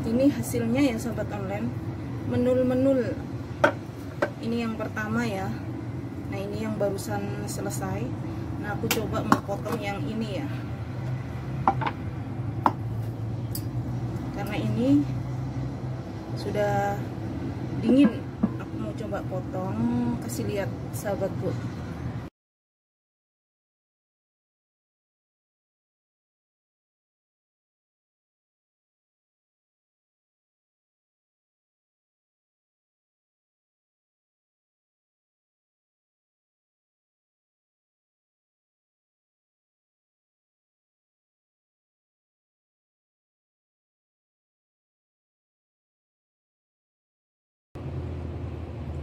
Ini hasilnya ya sahabat online, menul-menul. Ini yang pertama ya. Nah ini yang barusan selesai. Nah aku coba memotong yang ini ya, karena ini sudah dingin. Aku mau coba potong, kasih lihat sahabatku.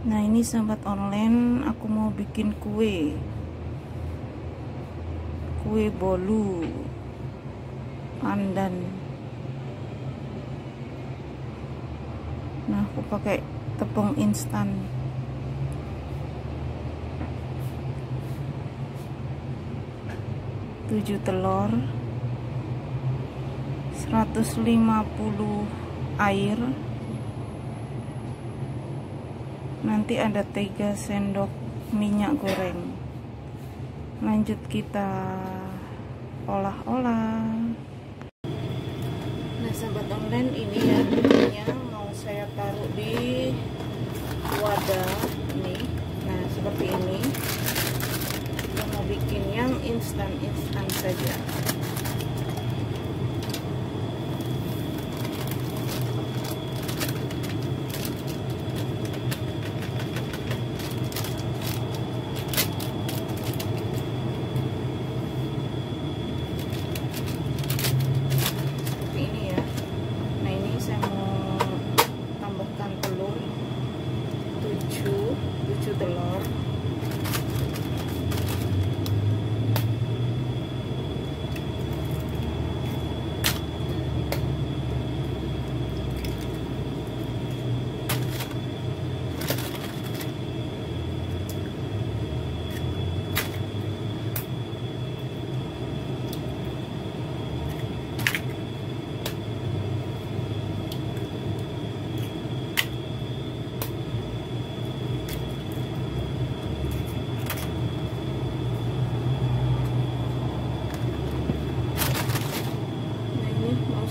Nah ini sahabat online, aku mau bikin kue bolu pandan. Nah aku pakai tepung instan. Tujuh telur, 150 air, nanti ada 3 sendok minyak goreng. Lanjut kita olah-olah. Nah sahabat online, ini ya bumbunya mau saya taruh di wadah ini. Nah seperti ini. Kita mau bikin yang instan saja. Telur,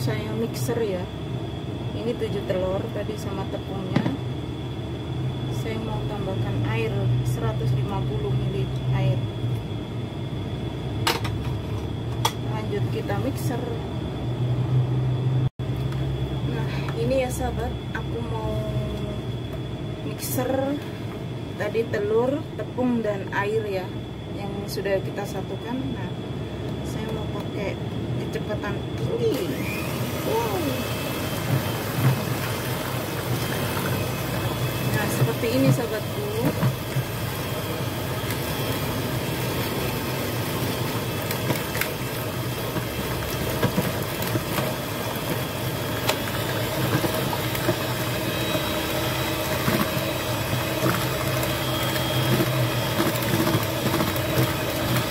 saya mixer ya. Ini 7 telur tadi sama tepungnya. Saya mau tambahkan air 150 ml air. Lanjut kita mixer. Nah ini ya sahabat, aku mau mixer tadi telur, tepung dan air ya, yang sudah kita satukan. Nah saya mau pakai kecepatan tinggi. Wow. Nah seperti ini sahabatku.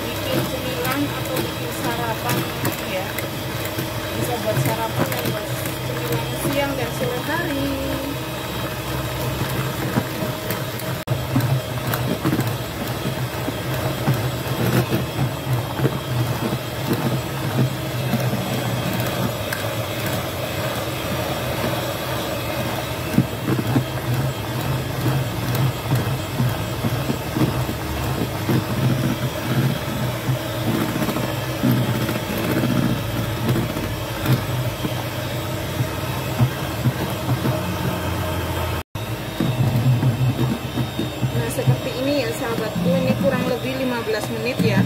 Bikin cemilan atau bikin sarapan ya, bisa buat sarapan dan buat cemilan siang dan sore hari. Seperti ini ya sahabatku, ini kurang lebih 15 menit ya.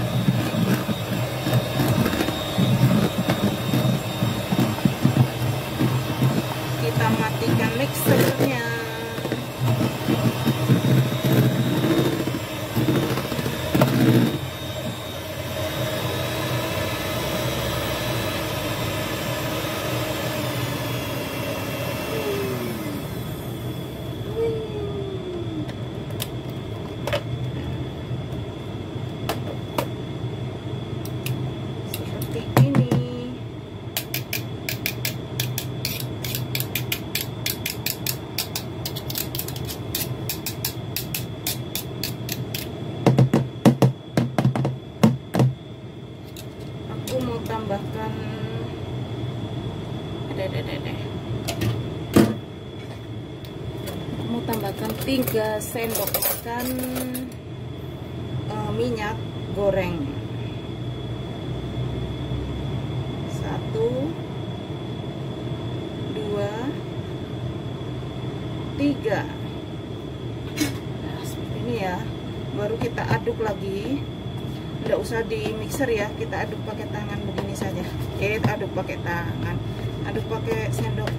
Kita matikan mixernya. deh. Mau tambahkan 3 sendok makan minyak goreng. 1, 2, 3. Nah, seperti ini ya. Baru kita aduk lagi. Nggak usah di mixer ya, kita aduk pakai tangan begini saja. Aduk pakai tangan, aduk pakai sendok.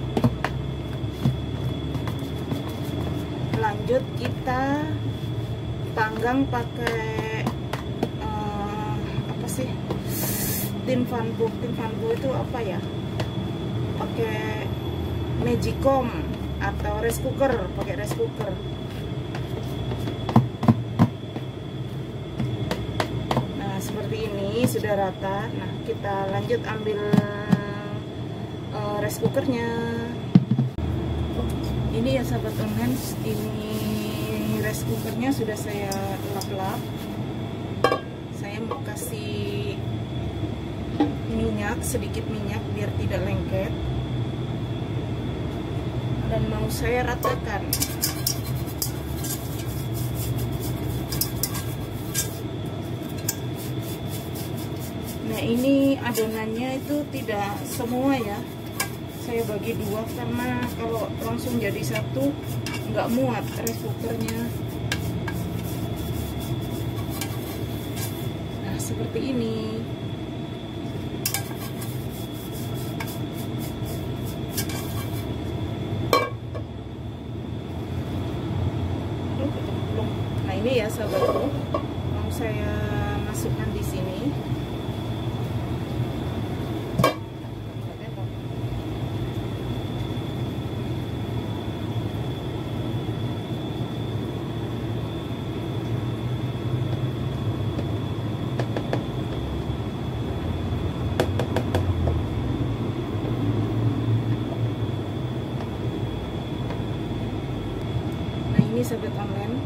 Lanjut kita panggang pakai apa sih, tin fanpo itu apa ya, pakai magicom atau rice cooker, pakai rice cooker. Nah seperti ini sudah rata. Nah kita lanjut ambil rice cookernya. Ini ya sahabat online, ini rice cookernya sudah saya lap-lap. Saya mau kasih minyak, sedikit minyak biar tidak lengket, dan mau saya ratakan. Nah ini adonannya itu tidak semua ya, saya bagi 2 karena kalau langsung jadi satu nggak muat rice cookernya. Nah seperti ini. Nah ini ya sahabatku, mau saya masukkan di sini. Ini sahabat online,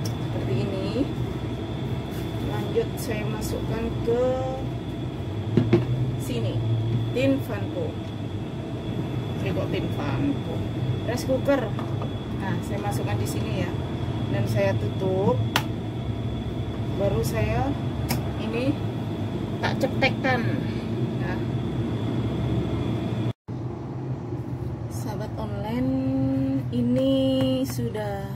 seperti ini. Lanjut saya masukkan ke sini tin fanpo, tin fanpo, rice cooker. Nah saya masukkan di sini ya, dan saya tutup. Baru saya ini tak cetekkan. Nah sahabat online, ini sudah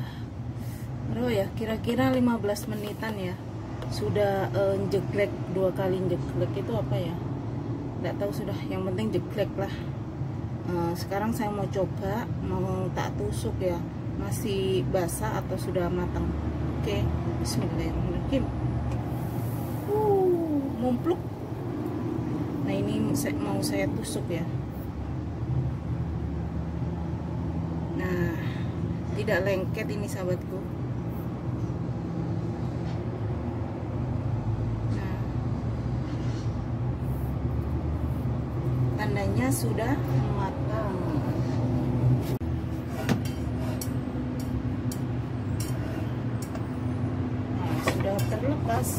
berapa ya, kira-kira 15 menitan ya, sudah jeglek 2 kali. Jeglek itu apa ya, nggak tahu, sudah, yang penting jeglek lah. Sekarang saya mau coba, mau tak tusuk ya, masih basah atau sudah matang. Oke, bismillahirrahmanirrahim. Mumpluk. Nah ini mau saya tusuk ya. Nah tidak lengket ini sahabatku. Nah, tandanya sudah matang. Nah, sudah terlepas.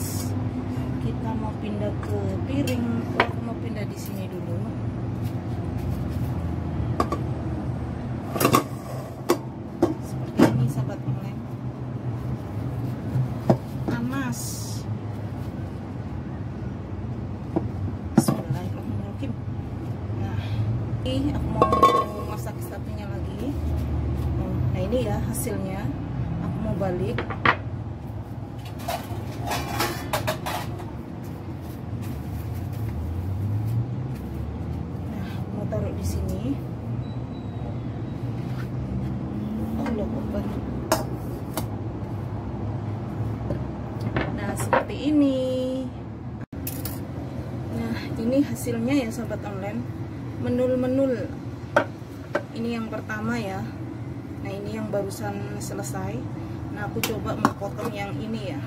Kita mau pindah ke piring. Aku mau pindah di sini dulu. Bismillahirrahmanirrahim. Nah, ini aku mau masak satunya lagi. Nah ini ya hasilnya. Aku mau balik. Nah, aku mau taruh di sini. Allah Akbar. Nah seperti ini. Ini hasilnya ya sahabat online, menul-menul. Ini yang pertama ya. Nah ini yang barusan selesai. Nah aku coba memotong yang ini ya,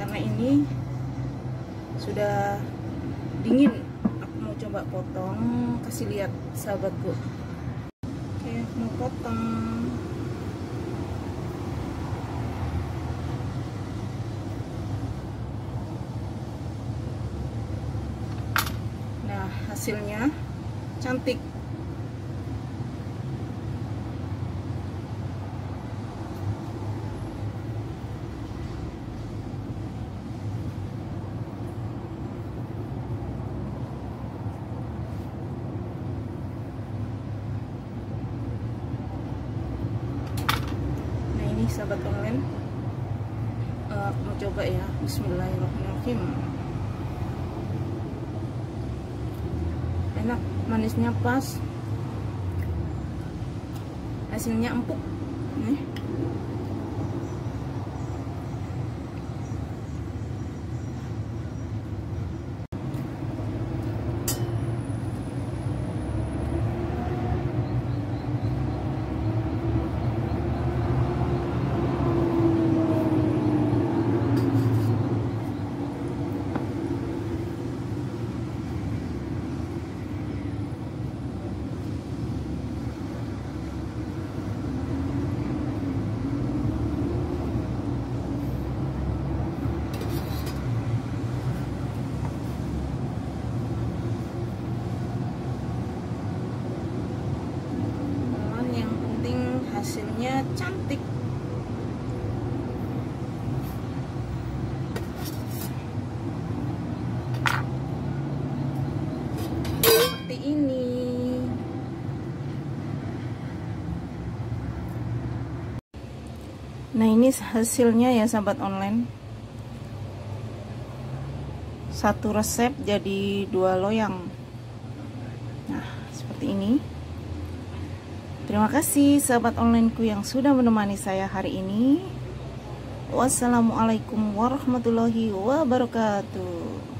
karena ini sudah dingin. Aku mau coba potong, kasih lihat sahabatku. Oke, mau potong. hasilnya cantik. Nah ini sahabat online, aku mau coba ya. Bismillahirrahmanirrahim. Enak, manisnya pas, hasilnya empuk nih. Hasilnya cantik. Seperti ini. Nah ini hasilnya ya sahabat online. Satu resep jadi 2 loyang. Nah seperti ini. Terima kasih sahabat onlineku yang sudah menemani saya hari ini. Wassalamualaikum warahmatullahi wabarakatuh.